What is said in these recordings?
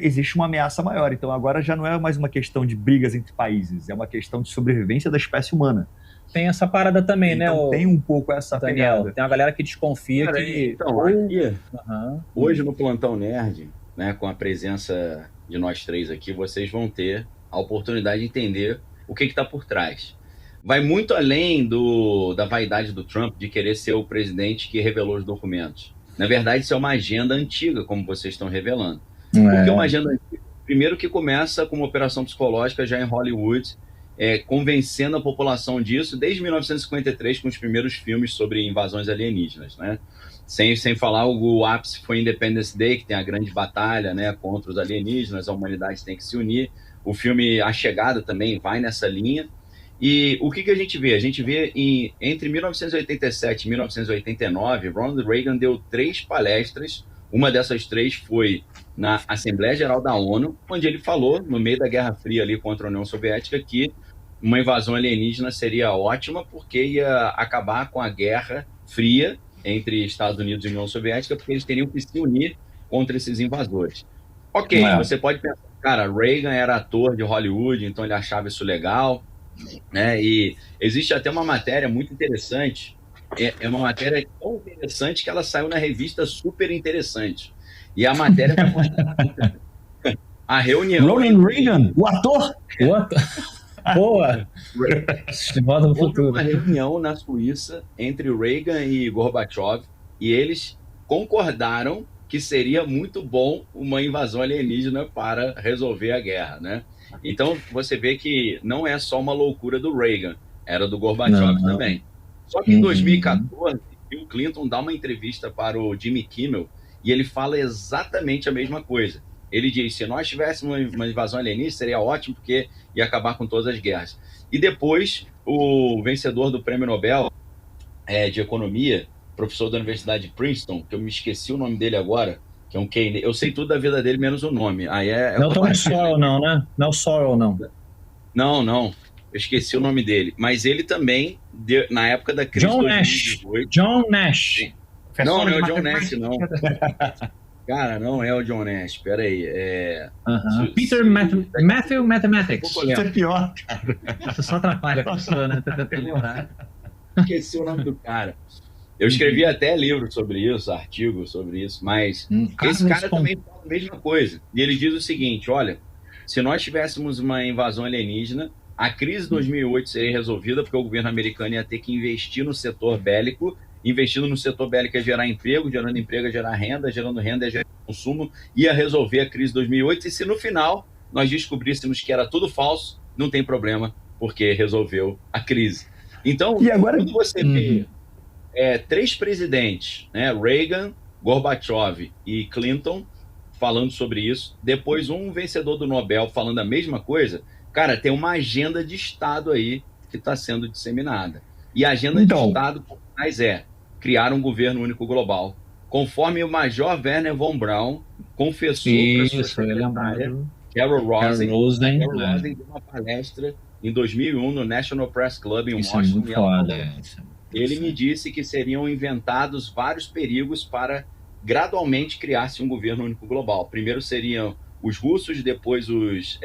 existe uma ameaça maior. Então agora já não é mais uma questão de brigas entre países, é uma questão de sobrevivência da espécie humana. Tem essa parada também, né, Então tem um pouco essa Daniel? pegada. Tem uma galera que desconfia Cara, que então, ou... aqui, Aham. hoje no Plantão Nerd, né, com a presença de nós três aqui, vocês vão ter a oportunidade de entender o que está por trás. Vai muito além da vaidade do Trump de querer ser o presidente que revelou os documentos. Na verdade, isso é uma agenda antiga, como vocês estão revelando. Por que uma agenda antiga? Primeiro que começa com uma operação psicológica já em Hollywood, convencendo a população disso desde 1953, com os primeiros filmes sobre invasões alienígenas, né? Sem falar, o ápice foi Independence Day, que tem a grande batalha, né, contra os alienígenas, a humanidade tem que se unir. O filme A Chegada também vai nessa linha. E o que a gente vê? A gente vê entre 1987 e 1989, Ronald Reagan deu 3 palestras. Uma dessas 3 foi na Assembleia Geral da ONU, onde ele falou, no meio da Guerra Fria ali contra a União Soviética, que uma invasão alienígena seria ótima porque ia acabar com a Guerra Fria entre Estados Unidos e União Soviética, porque eles teriam que se unir contra esses invasores. Ok, você pode pensar, cara, Reagan era ator de Hollywood, então ele achava isso legal, né? E existe até uma matéria muito interessante, é uma matéria tão interessante que ela saiu na revista Super Interessante. E a matéria a reunião... Ronald Reagan, o ator? O ator... Boa! Volta no futuro. Houve uma reunião na Suíça entre Reagan e Gorbachev, e eles concordaram que seria muito bom uma invasão alienígena para resolver a guerra, né? Então, você vê que não é só uma loucura do Reagan, era do Gorbachev também. Só que em 2014, Bill Clinton dá uma entrevista para o Jimmy Kimmel e ele fala exatamente a mesma coisa. Ele diz, se nós tivéssemos uma invasão alienígena, seria ótimo, porque ia acabar com todas as guerras. E depois, o vencedor do Prêmio Nobel de Economia, professor da Universidade de Princeton, que eu me esqueci o nome dele agora, que é um Keynesian, eu sei tudo da vida dele, menos o nome. Não Tom Sowell, não, né? Não Sowell, não. Não. Eu esqueci o nome dele. Mas ele também, na época da crise de 2018... John Nash. Não é o John Nash, não. Cara, não é o John Nash, peraí. Peter Matthew Mathematics. Isso é pior, cara. Isso só atrapalha a pessoa, né? Tá tentando lembrar. Esqueci o nome do cara. Eu escrevi até livro sobre isso, artigo sobre isso, mas esse cara também fala a mesma coisa. E ele diz o seguinte, olha, se nós tivéssemos uma invasão alienígena, a crise de 2008 seria resolvida porque o governo americano ia ter que investir no setor bélico. Investindo no setor bélico é gerar emprego, gerando emprego é gerar renda, gerando renda é gerar consumo, ia resolver a crise de 2008, e se no final nós descobríssemos que era tudo falso, não tem problema, porque resolveu a crise. Então, e agora... quando você vê 3 presidentes, né, Reagan, Gorbachev e Clinton, falando sobre isso, depois um vencedor do Nobel falando a mesma coisa, cara, tem uma agenda de Estado aí que está sendo disseminada. E a agenda de Estado por trás criar um governo único global, conforme o Major Werner von Braun confessou para sua secretária, Carol Rosen deu uma palestra em 2001 no National Press Club em Washington. Ele me disse que seriam inventados vários perigos para gradualmente criar-se um governo único global. Primeiro seriam os russos, depois os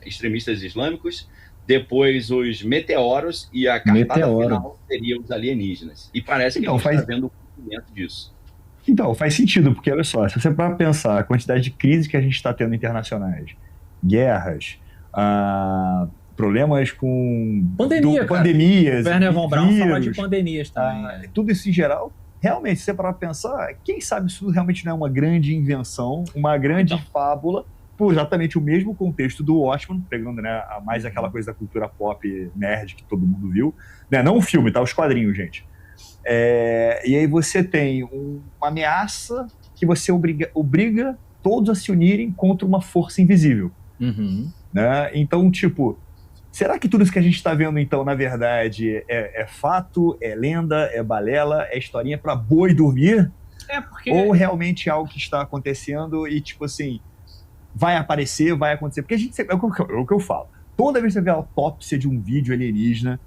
extremistas islâmicos, depois os meteoros, e a cartada final seria os alienígenas. E parece que a gente está vendo o cumprimento disso. Então, faz sentido, porque olha só, se você para pensar a quantidade de crises que a gente está tendo internacionais, guerras, problemas com pandemias, Werner von Braun fala de pandemias também. Tudo isso em geral, realmente, se você para pensar, quem sabe isso realmente não é uma grande invenção, uma grande fábula, por exatamente o mesmo contexto do Watchmen, pegando, né, mais aquela coisa da cultura pop nerd que todo mundo viu, né, não o filme, tá, os quadrinhos, gente. E aí você tem uma ameaça que você obriga todos a se unirem contra uma força invisível. Né? Então, tipo, será que tudo isso que a gente está vendo, então, na verdade, é fato, é lenda, é balela, é historinha para boi dormir? Ou realmente é algo que está acontecendo e, tipo assim, vai acontecer, porque a gente sempre, é o que eu falo. Toda vez que você vê a autópsia de um vídeo alienígena,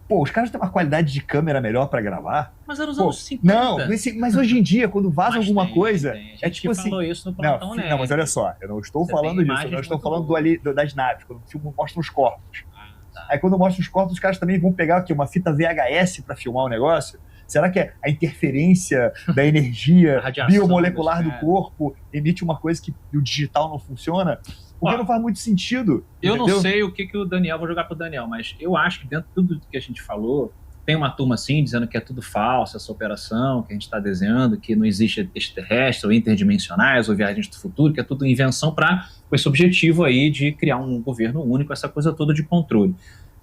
Pô, os caras têm uma qualidade de câmera melhor pra gravar. Mas era os Pô, anos 50. não, mas hoje em dia, quando vaza Mas alguma tem, coisa, tem. A gente é tipo assim... falou isso no Plantão Nerd. Não, mas olha só, eu não estou Você falando tem disso, imagens eu estou muito falando boas. das naves, quando o filme mostra os corpos. Tá. Aí quando mostra os corpos, os caras também vão pegar aqui, uma fita VHS pra filmar o negócio. Será que a interferência da energia A radiação biomolecular dos do caras. corpo emite uma coisa que o digital não funciona? Porque Ó, não faz muito sentido. Eu entendeu? não sei o que o Daniel, vou jogar pro Daniel, mas eu acho que dentro de tudo que a gente falou, tem uma turma assim, dizendo que é tudo falso, essa operação que a gente está desenhando, que não existe extraterrestre, ou interdimensionais, ou viagens do futuro, que é tudo invenção com esse objetivo aí de criar um governo único, essa coisa toda de controle.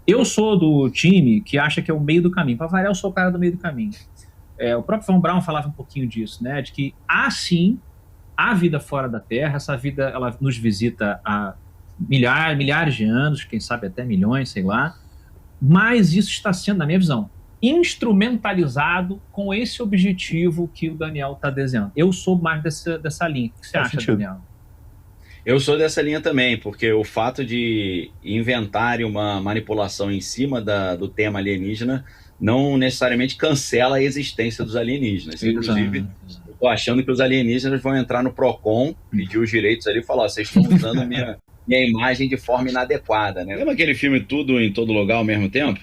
Eu sou do time que acha que é o meio do caminho. Para variar, eu sou o cara do meio do caminho. O próprio Von Braun falava um pouquinho disso, né? De que há sim a vida fora da Terra, essa vida ela nos visita há milhares de anos, quem sabe até milhões, sei lá, mas isso está sendo, na minha visão, instrumentalizado com esse objetivo que o Daniel está desenhando. Eu sou mais dessa linha. O que você acha, Daniel? Eu sou dessa linha também, porque o fato de inventarem uma manipulação em cima do tema alienígena não necessariamente cancela a existência dos alienígenas. Inclusive, eu tô achando que os alienígenas vão entrar no PROCON, pedir os direitos ali e falar: vocês estão usando minha imagem de forma inadequada, né? Lembra aquele filme Tudo em Todo Lugar ao Mesmo Tempo?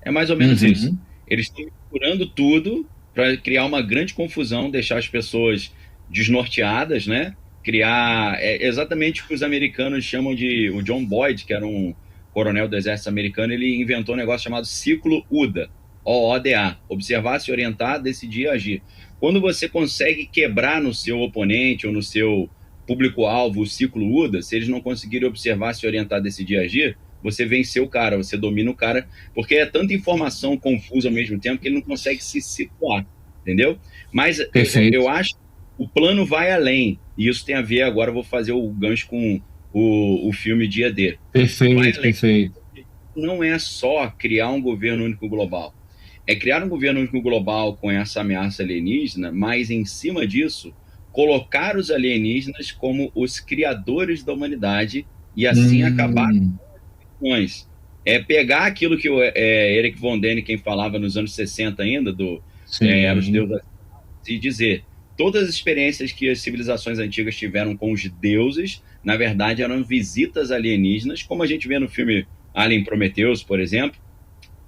É mais ou menos isso. Eles estão misturando tudo para criar uma grande confusão, deixar as pessoas desnorteadas, né? Criar exatamente o que os americanos chamam de... O John Boyd, que era um coronel do exército americano, ele inventou um negócio chamado ciclo UDA, OODA, observar, se orientar, decidir e agir. Quando você consegue quebrar no seu oponente ou no seu público-alvo o ciclo UDA, se eles não conseguirem observar, se orientar, decidir e agir, você venceu o cara, você domina o cara, porque é tanta informação confusa ao mesmo tempo que ele não consegue se situar, entendeu? Mas eu acho que o plano vai além, e isso tem a ver, agora eu vou fazer o gancho com o filme Dia D. Perfeito. Não é só criar um governo único global, é criar um governo único global com essa ameaça alienígena, mas em cima disso, colocar os alienígenas como os criadores da humanidade e assim acabar com as pegar aquilo que o Eric von Däniken falava nos anos 60 ainda, era os deuses, e dizer, todas as experiências que as civilizações antigas tiveram com os deuses, na verdade, eram visitas alienígenas, como a gente vê no filme Alien Prometheus, por exemplo,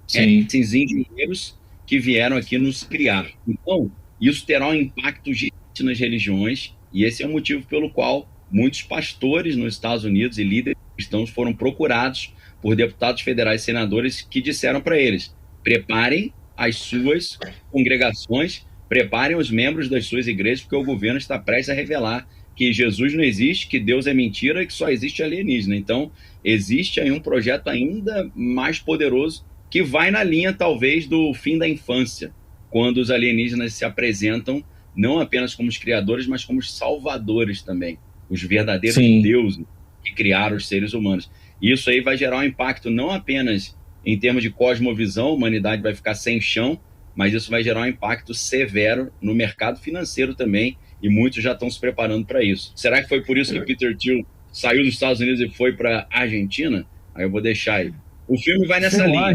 esses engenheiros que vieram aqui nos criar. Então, isso terá um impacto gigante nas religiões, e esse é o motivo pelo qual muitos pastores nos Estados Unidos e líderes cristãos foram procurados por deputados federais e senadores que disseram para eles: preparem as suas congregações, preparem os membros das suas igrejas, porque o governo está prestes a revelar que Jesus não existe, que Deus é mentira e que só existe alienígena. Então, existe aí um projeto ainda mais poderoso que vai na linha, talvez, do fim da infância, quando os alienígenas se apresentam não apenas como os criadores, mas como os salvadores também, os verdadeiros deuses que criaram os seres humanos. E isso aí vai gerar um impacto não apenas em termos de cosmovisão, a humanidade vai ficar sem chão, mas isso vai gerar um impacto severo no mercado financeiro também, e muitos já estão se preparando para isso. Será que foi por isso que Peter Thiel saiu dos Estados Unidos e foi para a Argentina? Aí eu vou deixar aí. O filme vai nessa linha.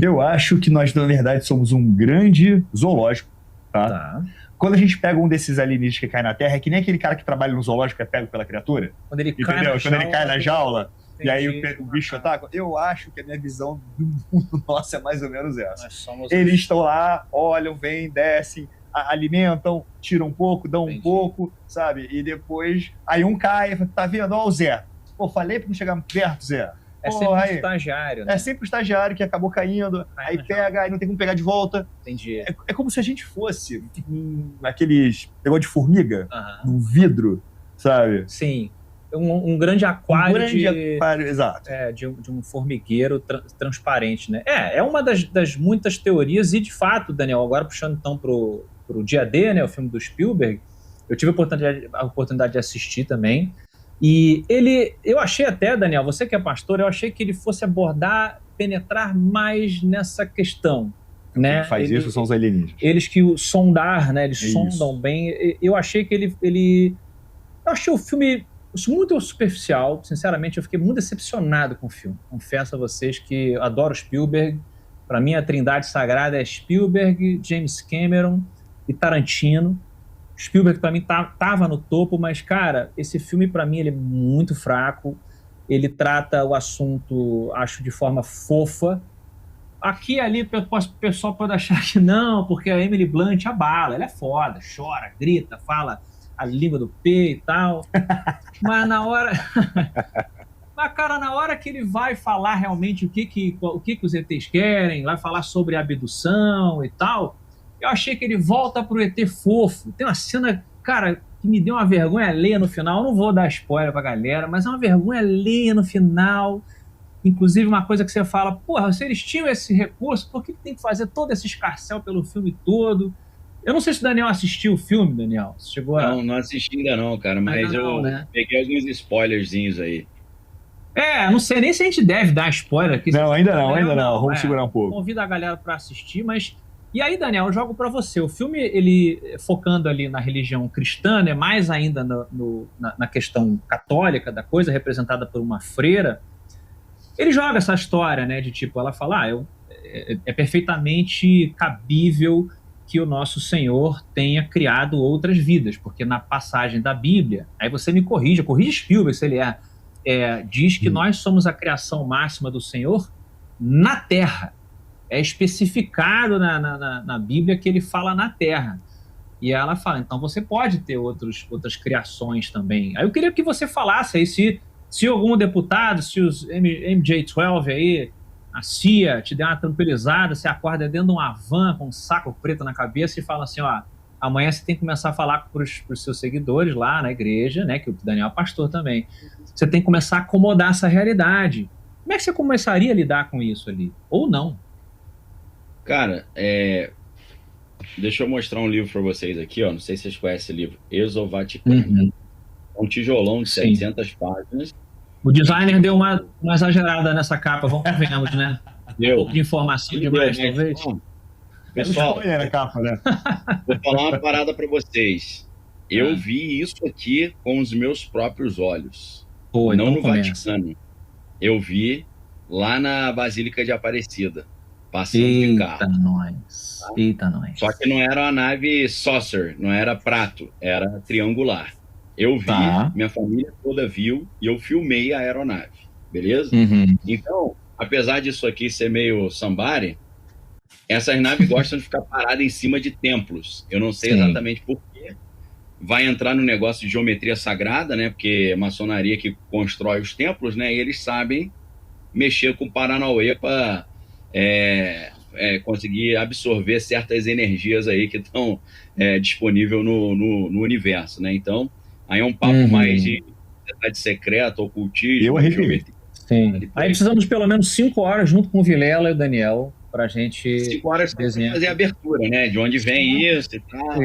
Eu acho que nós, na verdade, somos um grande zoológico, tá? Quando a gente pega um desses alienígenas que cai na Terra, é que nem aquele cara que trabalha no zoológico é pego pela criatura. Quando ele cai na jaula, entendi. E aí o bicho ataca. Eu acho que a minha visão do mundo nossa é mais ou menos essa. Eles estão lá, olham, vêm, descem, alimentam, tiram um pouco, dão um pouco, sabe? E depois, aí um cai, tá vendo? Ó o Zé. Pô, falei pra não chegar perto, Zé. É sempre um estagiário, né? É sempre o estagiário que acabou caindo, aí pega, aí não tem como pegar de volta. Entendi. É como se a gente fosse aqueles negócio de formiga, num vidro, sabe? Sim. Um grande aquário exato. De um formigueiro transparente, né? É uma das muitas teorias, e de fato, Daniel, agora puxando então pro Dia D, né, o filme do Spielberg, eu tive a oportunidade de assistir também. E eu achei até, Daniel, você que é pastor, eu achei que ele fosse penetrar mais nessa questão, né? Quem faz isso são os alienígenas. Eles que sondar, né? Eles sondam bem. Eu achei que eu achei o filme muito superficial, sinceramente, eu fiquei muito decepcionado com o filme. Confesso a vocês que adoro Spielberg Para mim, a trindade sagrada é Spielberg, James Cameron e Tarantino. Spielberg, para mim, tava no topo, mas, cara, esse filme, para mim, ele é muito fraco. Ele trata o assunto, acho, de forma fofa. Aqui e ali, o pessoal pode achar que não, porque a Emily Blunt abala. Ela é foda, chora, grita, fala a língua do P e tal. Mas na hora... Mas, cara, na hora que ele vai falar realmente o que os ETs querem, vai falar sobre abdução e tal, eu achei que ele volta pro ET fofo. Tem uma cena, cara, que me deu uma vergonha alheia no final. Eu não vou dar spoiler pra galera, mas é uma vergonha alheia no final. Inclusive, uma coisa que você fala, porra, se eles tinham esse recurso, por que tem que fazer todo esse escarcéu pelo filme todo? Eu não sei se o Daniel assistiu o filme, Daniel. Você chegou a... Não assisti ainda não, cara, mas ainda não, né? Peguei alguns spoilerzinhos aí. Não sei nem se a gente deve dar spoiler aqui. Não, ainda não. Vamos segurar um pouco. Convido a galera para assistir, mas... E aí, Daniel, eu jogo para você. O filme, ele focando ali na religião cristã, né, mais ainda na questão católica da coisa, representada por uma freira, ele joga essa história, né, de tipo, ela fala, é perfeitamente cabível que o nosso Senhor tenha criado outras vidas, porque na passagem da Bíblia, aí você me corrige Spielberg se ele diz que nós somos a criação máxima do Senhor na Terra. É especificado na Bíblia que ele fala na Terra. E ela fala, então você pode ter outras criações também. Aí eu queria que você falasse aí se algum deputado, se os MJ-12 aí, a CIA, te der uma tranquilizada, você acorda dentro de uma van com um saco preto na cabeça e fala assim, ó, amanhã você tem que começar a falar para os seus seguidores lá na igreja, né, que o Daniel é pastor também. Você tem que começar a acomodar essa realidade. Como é que você começaria a lidar com isso ali? Ou não? Cara, deixa eu mostrar um livro para vocês aqui, ó. Não sei se vocês conhecem esse livro, Exovaticano. Uhum. Um tijolão de 700 páginas. O designer deu uma exagerada nessa capa, vamos convenhamos, né? Um pouco de informação demais, talvez. Pessoal, na capa, né? vou falar uma parada para vocês. Eu vi isso aqui com os meus próprios olhos. Pô, não então no começa. Vaticano. Eu vi lá na Basílica de Aparecida, passando de carro. Eita, nós. Só que não era uma nave saucer, não era prato, era triangular. Eu vi, minha família toda viu, e eu filmei a aeronave, beleza? Uhum. Então, apesar disso aqui ser meio somebody, essas naves gostam de ficar paradas em cima de templos. Eu não sei exatamente por quê. Vai entrar no negócio de geometria sagrada, né? Porque é a maçonaria que constrói os templos, né? E eles sabem mexer com o Paranauê para conseguir absorver certas energias aí que estão disponíveis no universo, né? Então, aí é um papo mais de sociedade secreta, ocultismo. Eu arrepiei. Sim. Aí precisamos de pelo menos 5 horas junto com o Vilela e o Daniel pra gente 5 horas para fazer a abertura, né? De onde vem isso e tal.